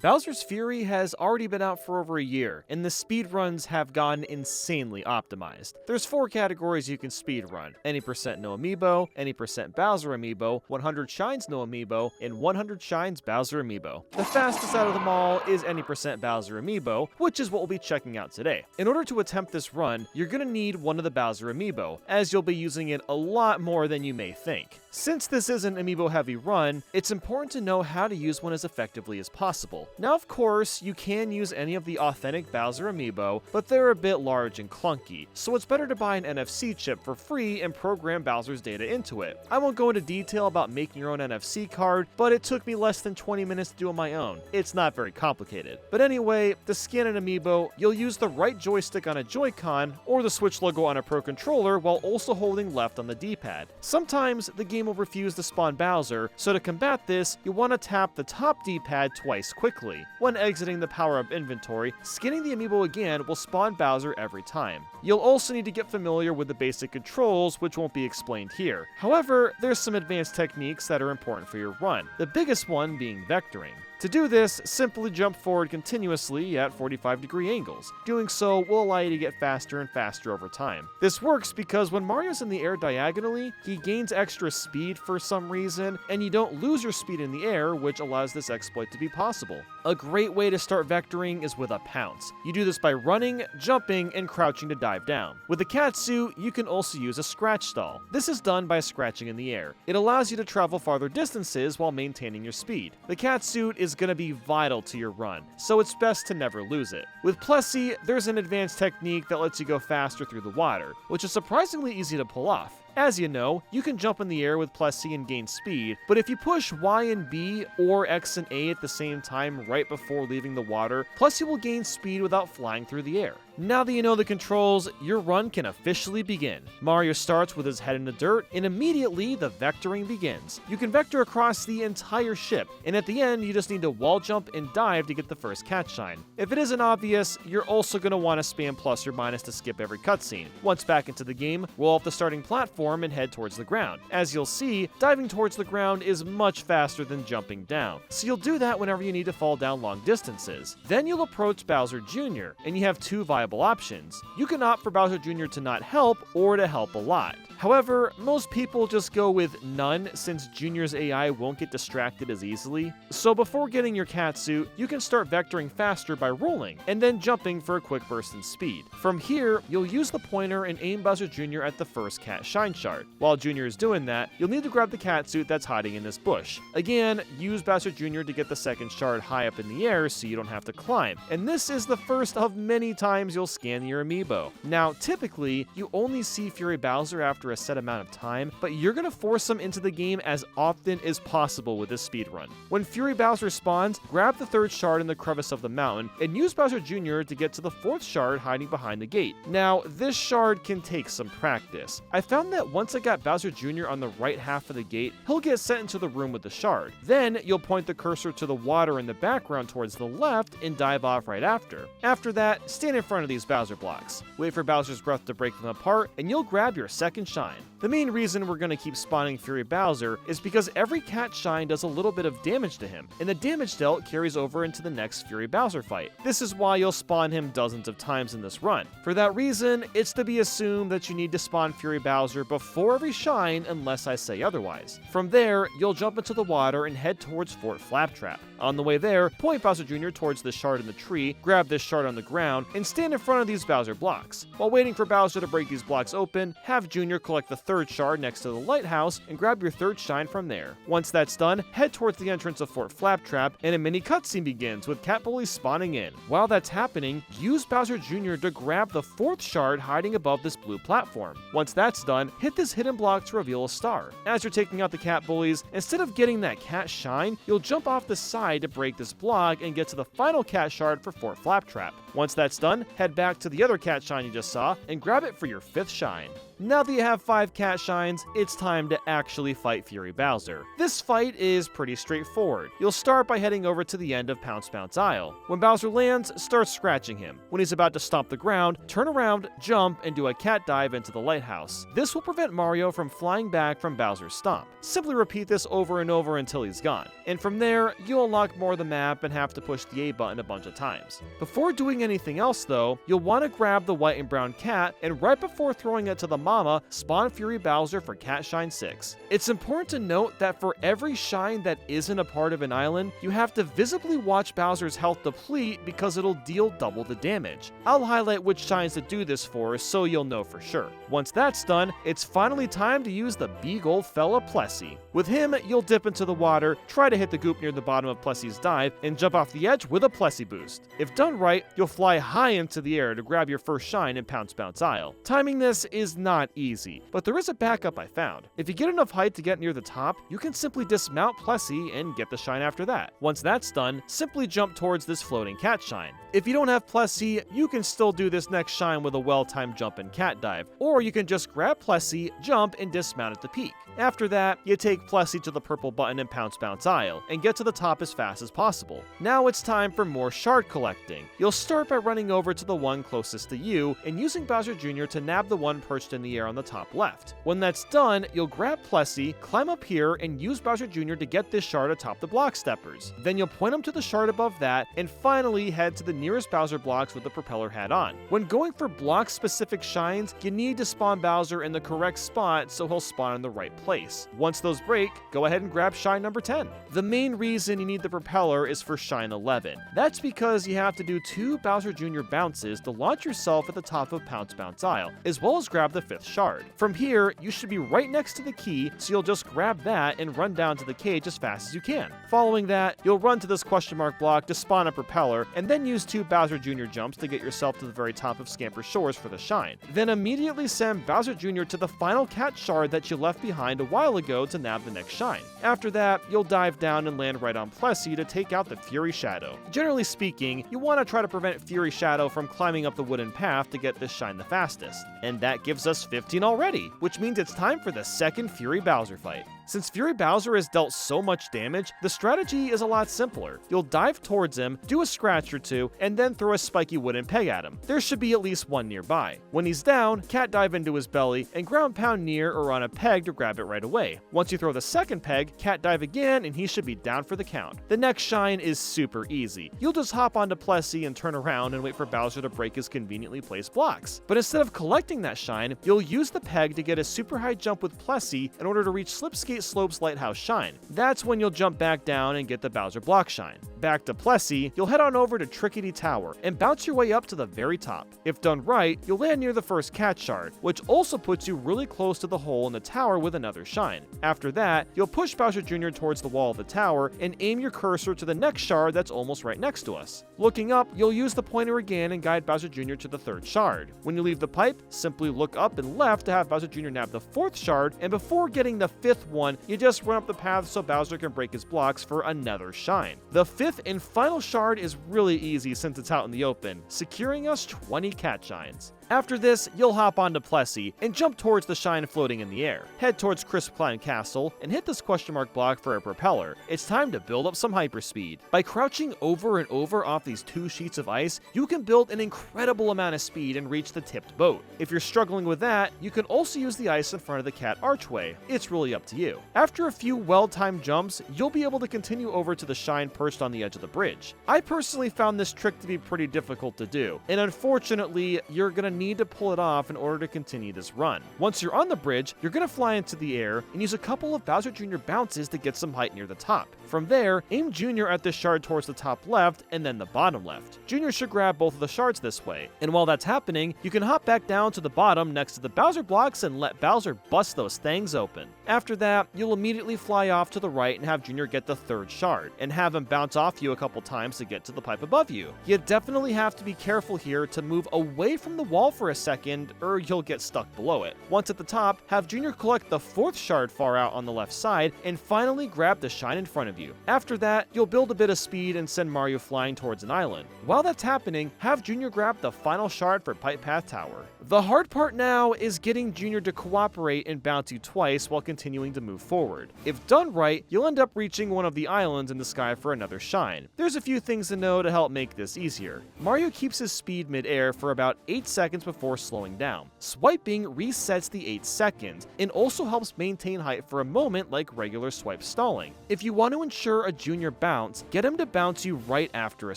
Bowser's Fury has already been out for over a year, and the speedruns have gotten insanely optimized. There's 4 categories you can speedrun: any percent no amiibo, any percent Bowser amiibo, 100 shines no amiibo, and 100 shines Bowser amiibo. The fastest out of them all is any percent Bowser amiibo, which is what we'll be checking out today. In order to attempt this run, you're gonna need one of the Bowser amiibo, as you'll be using it a lot more than you may think. Since this is an amiibo heavy run, it's important to know how to use one as effectively as possible. Now, of course, you can use any of the authentic Bowser amiibo, but they're a bit large and clunky, so it's better to buy an NFC chip for free and program Bowser's data into it. I won't go into detail about making your own NFC card, but it took me less than 20 minutes to do on my own. It's not very complicated. But anyway, to scan an amiibo, you'll use the right joystick on a Joy-Con or the Switch logo on a Pro Controller while also holding left on the D-pad. Sometimes the game will refuse to spawn Bowser, so to combat this, you'll want to tap the top D-pad twice quickly. When exiting the power-up inventory, scanning the amiibo again will spawn Bowser every time. You'll also need to get familiar with the basic controls, which won't be explained here. However, there's some advanced techniques that are important for your run, the biggest one being vectoring. To do this, simply jump forward continuously at 45-degree angles. Doing so will allow you to get faster and faster over time. This works because when Mario's in the air diagonally, he gains extra speed for some reason, and you don't lose your speed in the air, which allows this exploit to be possible. A great way to start vectoring is with a Pounce. You do this by running, jumping, and crouching to dive down. With the Catsuit, you can also use a scratch stall. This is done by scratching in the air. It allows you to travel farther distances while maintaining your speed. The Catsuit is going to be vital to your run, so it's best to never lose it. With Plessy, there's an advanced technique that lets you go faster through the water, which is surprisingly easy to pull off. As you know, you can jump in the air with Plessy and gain speed, but if you push Y and B or X and A at the same time right before leaving the water, Plessy will gain speed without flying through the air. Now that you know the controls, your run can officially begin. Mario starts with his head in the dirt, and immediately the vectoring begins. You can vector across the entire ship, and at the end you just need to wall jump and dive to get the first cat shine. If it isn't obvious, you're also going to want to spam plus or minus to skip every cutscene. Once back into the game, roll off the starting platform and head towards the ground. As you'll see, diving towards the ground is much faster than jumping down, so you'll do that whenever you need to fall down long distances. Then you'll approach Bowser Jr., and you have 2 viable options. You can opt for Bowser Jr. to not help or to help a lot. However, most people just go with none since Junior's AI won't get distracted as easily. So before getting your catsuit, you can start vectoring faster by rolling, and then jumping for a quick burst in speed. From here, you'll use the pointer and aim Bowser Jr. at the first cat shine shard. While Junior is doing that, you'll need to grab the catsuit that's hiding in this bush. Again, use Bowser Jr. to get the second shard high up in the air so you don't have to climb. And this is the first of many times you'll scan your amiibo. Now, typically, you only see Fury Bowser after a set amount of time, but you're gonna force him into the game as often as possible with this speedrun. When Fury Bowser spawns, grab the 3rd shard in the crevice of the mountain, and use Bowser Jr. to get to the 4th shard hiding behind the gate. Now, this shard can take some practice. I found that once I got Bowser Jr. on the right half of the gate, he'll get sent into the room with the shard. Then, you'll point the cursor to the water in the background towards the left and dive off right after. After that, stand in front of these Bowser blocks. Wait for Bowser's breath to break them apart, and you'll grab your second shine. The main reason we're going to keep spawning Fury Bowser is because every cat shine does a little bit of damage to him, and the damage dealt carries over into the next Fury Bowser fight. This is why you'll spawn him dozens of times in this run. For that reason, it's to be assumed that you need to spawn Fury Bowser before every shine unless I say otherwise. From there, you'll jump into the water and head towards Fort Flaptrap. On the way there, point Bowser Jr. towards the shard in the tree, grab this shard on the ground, and stand in front of these Bowser blocks. While waiting for Bowser to break these blocks open, have Jr. collect the 3rd shard next to the Lighthouse and grab your 3rd shine from there. Once that's done, head towards the entrance of Fort Flaptrap, and a mini cutscene begins with cat bullies spawning in. While that's happening, use Bowser Jr. to grab the 4th shard hiding above this blue platform. Once that's done, hit this hidden block to reveal a star. As you're taking out the cat bullies, instead of getting that cat shine, you'll jump off the side to break this block and get to the final cat shard for Fort Flaptrap. Once that's done, head back to the other cat shine you just saw and grab it for your 5th shine. Now that you have 5 cat shines, it's time to actually fight Fury Bowser. This fight is pretty straightforward. You'll start by heading over to the end of Pounce Isle. When Bowser lands, start scratching him. When he's about to stomp the ground, turn around, jump, and do a cat dive into the lighthouse. This will prevent Mario from flying back from Bowser's stomp. Simply repeat this over and over until he's gone. And from there, you'll unlock more of the map and have to push the A button a bunch of times. Before doing anything else though, you'll want to grab the white and brown cat, and right before throwing it to the mama, spawn Fury Bowser for Cat Shine 6. It's important to note that for every shine that isn't a part of an island, you have to visibly watch Bowser's health deplete because it'll deal double the damage. I'll highlight which shines to do this for so you'll know for sure. Once that's done, it's finally time to use the big old fella Plessy. With him, you'll dip into the water, try to hit the goop near the bottom of Plessy's dive, and jump off the edge with a Plessy boost. If done right, you'll fly high into the air to grab your first shine in Pounce Isle. Timing this is not easy, but there is a backup I found. If you get enough height to get near the top, you can simply dismount Plessy and get the shine after that. Once that's done, simply jump towards this floating cat shine. If you don't have Plessy, you can still do this next shine with a well-timed jump and cat dive, or you can just grab Plessy, jump, and dismount at the peak. After that, you take Plessy to the purple button in Pounce Isle, and get to the top as fast as possible. Now it's time for more shard collecting. You'll start by running over to the one closest to you, and using Bowser Jr. to nab the one perched in the air on the top left. When that's done, you'll grab Plessy, climb up here, and use Bowser Jr. to get this shard atop the block steppers. Then you'll point him to the shard above that, and finally head to the nearest Bowser blocks with the propeller hat on. When going for block-specific shines, you need to spawn Bowser in the correct spot so he'll spawn in the right place. Once those break, go ahead and grab shine number 10. The main reason you need the propeller is for shine 11. That's because you have to do 2 Bowser Jr. bounces to launch yourself at the top of Pounce Isle, as well as grab the 5th shard. From here, you should be right next to the key, so you'll just grab that and run down to the cage as fast as you can. Following that, you'll run to this question mark block to spawn a propeller, and then use 2 Bowser Jr. jumps to get yourself to the very top of Scamper Shores for the shine. Then immediately send Bowser Jr. to the final cat shard that you left behind a while ago to nab the next shine. After that, you'll dive down and land right on Plessy to take out the Fury Shadow. Generally speaking, you want to try to prevent Fury Shadow from climbing up the wooden path to get this shine the fastest. And that gives us 15 already, which means it's time for the second Fury Bowser fight. Since Fury Bowser has dealt so much damage, the strategy is a lot simpler. You'll dive towards him, do a scratch or two, and then throw a spiky wooden peg at him. There should be at least one nearby. When he's down, cat dive into his belly, and ground pound near or on a peg to grab it right away. Once you throw the second peg, cat dive again, and he should be down for the count. The next shine is super easy. You'll just hop onto Plessy and turn around and wait for Bowser to break his conveniently placed blocks. But instead of collecting that shine, you'll use the peg to get a super high jump with Plessy in order to reach Slipskate Slope's Lighthouse shine. That's when you'll jump back down and get the Bowser block shine. Back to Plessy, you'll head on over to Trickity Tower and bounce your way up to the very top. If done right, you'll land near the first cat shard, which also puts you really close to the hole in the tower with another shine. After that, you'll push Bowser Jr. towards the wall of the tower and aim your cursor to the next shard that's almost right next to us. Looking up, you'll use the pointer again and guide Bowser Jr. to the 3rd shard. When you leave the pipe, simply look up and left to have Bowser Jr. nab the 4th shard, and before getting the 5th one, you just run up the path so Bowser can break his blocks for another shine. The 5th and final shard is really easy since it's out in the open, securing us 20 cat shines. After this, you'll hop onto Plessy and jump towards the shine floating in the air. Head towards Crisp Climb Castle and hit this question mark block for a propeller. It's time to build up some hyperspeed. By crouching over and over off these 2 sheets of ice, you can build an incredible amount of speed and reach the tipped boat. If you're struggling with that, you can also use the ice in front of the cat archway. It's really up to you. After a few well-timed jumps, you'll be able to continue over to the shine perched on the edge of the bridge. I personally found this trick to be pretty difficult to do, and unfortunately, you're gonna need to pull it off in order to continue this run. Once you're on the bridge, you're going to fly into the air and use a couple of Bowser Jr. bounces to get some height near the top. From there, aim Jr. at the shard towards the top left and then the bottom left. Jr. should grab both of the shards this way, and while that's happening, you can hop back down to the bottom next to the Bowser blocks and let Bowser bust those things open. After that, you'll immediately fly off to the right and have Jr. get the 3rd shard, and have him bounce off you a couple times to get to the pipe above you. You definitely have to be careful here to move away from the wall fall for a second, or you'll get stuck below it. Once at the top, have Junior collect the 4th shard far out on the left side, and finally grab the shine in front of you. After that, you'll build a bit of speed and send Mario flying towards an island. While that's happening, have Junior grab the final shard for Pipe Path Tower. The hard part now is getting Junior to cooperate and bounce you twice while continuing to move forward. If done right, you'll end up reaching one of the islands in the sky for another shine. There's a few things to know to help make this easier. Mario keeps his speed mid-air for about 8 seconds before slowing down. Swiping resets the 8 seconds, and also helps maintain height for a moment like regular swipe stalling. If you want to ensure a Junior bounce, get him to bounce you right after a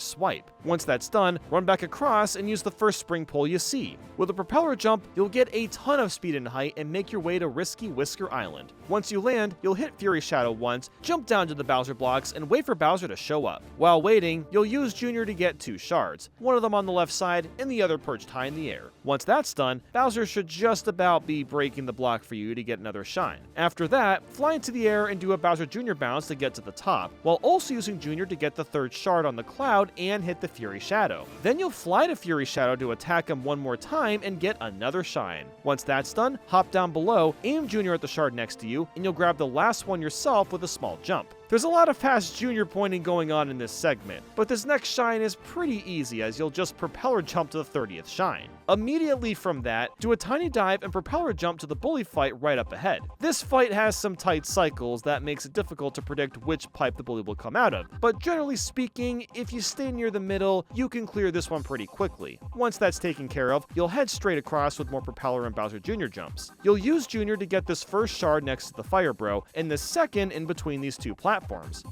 swipe. Once that's done, run back across and use the first spring pole you see. With a propeller jump, you'll get a ton of speed and height and make your way to risky Whisker Island. Once you land, you'll hit Fury Shadow once, jump down to the Bowser blocks, and wait for Bowser to show up. While waiting, you'll use Junior to get 2 shards, one of them on the left side and the other perched high in the air. Once that's done, Bowser should just about be breaking the block for you to get another shine. After that, fly into the air and do a Bowser Jr. bounce to get to the top, while also using Junior to get the 3rd shard on the cloud and hit the Fury Shadow. Then you'll fly to Fury Shadow to attack him one more time and get another shine. Once that's done, hop down below, aim Junior at the shard next to you, and you'll grab the last one yourself with a small jump. There's a lot of fast Junior pointing going on in this segment, but this next shine is pretty easy as you'll just propeller jump to the 30th shine. Immediately from that, do a tiny dive and propeller jump to the bully fight right up ahead. This fight has some tight cycles that makes it difficult to predict which pipe the bully will come out of, but generally speaking, if you stay near the middle, you can clear this one pretty quickly. Once that's taken care of, you'll head straight across with more propeller and Bowser Jr. jumps. You'll use Junior to get this first shard next to the Fire Bro, and the second in between these 2 platforms.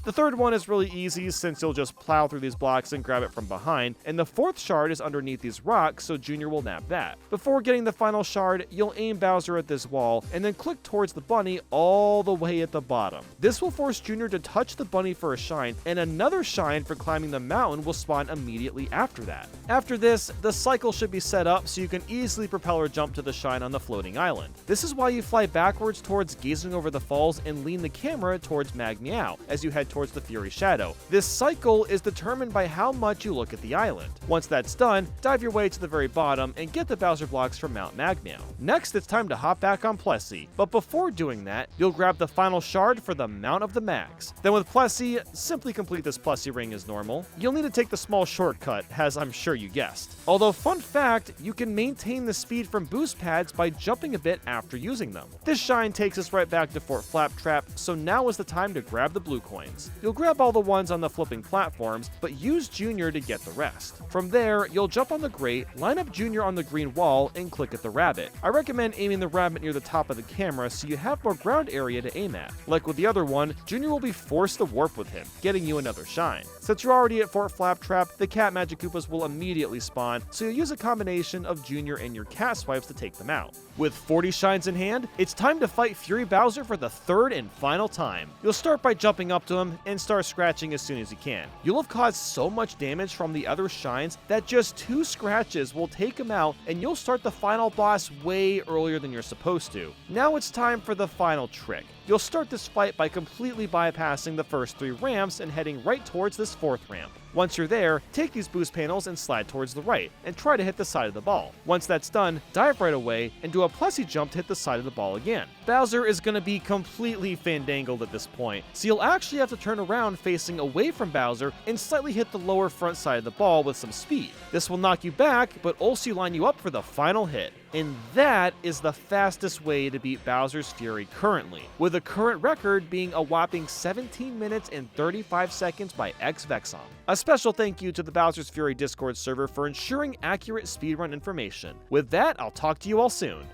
The 3rd one is really easy since you'll just plow through these blocks and grab it from behind, and the 4th shard is underneath these rocks, so Junior will nab that. Before getting the final shard, you'll aim Bowser at this wall, and then click towards the bunny all the way at the bottom. This will force Junior to touch the bunny for a shine, and another shine for climbing the mountain will spawn immediately after that. After this, the cycle should be set up so you can easily propeller jump to the shine on the floating island. This is why you fly backwards towards gazing over the falls and lean the camera towards Magmeow as you head towards the Fury Shadow. This cycle is determined by how much you look at the island. Once that's done, dive your way to the very bottom and get the Bowser blocks from Mount Magmeow. Next, it's time to hop back on Plessy, but before doing that, you'll grab the final shard for the Mount of the Mags. Then with Plessy, simply complete this Plessy ring as normal. You'll need to take the small shortcut, as I'm sure you guessed. Although, fun fact, you can maintain the speed from boost pads by jumping a bit after using them. This shine takes us right back to Fort Flaptrap, so now is the time to grab the blue coins. You'll grab all the ones on the flipping platforms, but use Junior to get the rest. From there, you'll jump on the grate, line up Junior on the green wall, and click at the rabbit. I recommend aiming the rabbit near the top of the camera so you have more ground area to aim at. Like with the other one, Junior will be forced to warp with him, getting you another shine. Since you're already at Fort Flaptrap, the cat Magikoopas will immediately spawn, so you'll use a combination of Junior and your cat swipes to take them out. With 40 shines in hand, it's time to fight Fury Bowser for the 3rd and final time. You'll start by jumping up to him and start scratching as soon as you can. You'll have caused so much damage from the other shines that just 2 scratches will take him out, and you'll start the final boss way earlier than you're supposed to. Now it's time for the final trick. You'll start this fight by completely bypassing the first 3 ramps and heading right towards this 4th ramp. Once you're there, take these boost panels and slide towards the right, and try to hit the side of the ball. Once that's done, dive right away and do a Plessy jump to hit the side of the ball again. Bowser is going to be completely fandangled at this point, so you'll actually have to turn around facing away from Bowser and slightly hit the lower front side of the ball with some speed. This will knock you back, but also line you up for the final hit. And that is the fastest way to beat Bowser's Fury currently, with the current record being a whopping 17 minutes and 35 seconds by XVexon. A special thank you to the Bowser's Fury Discord server for ensuring accurate speedrun information. With that, I'll talk to you all soon.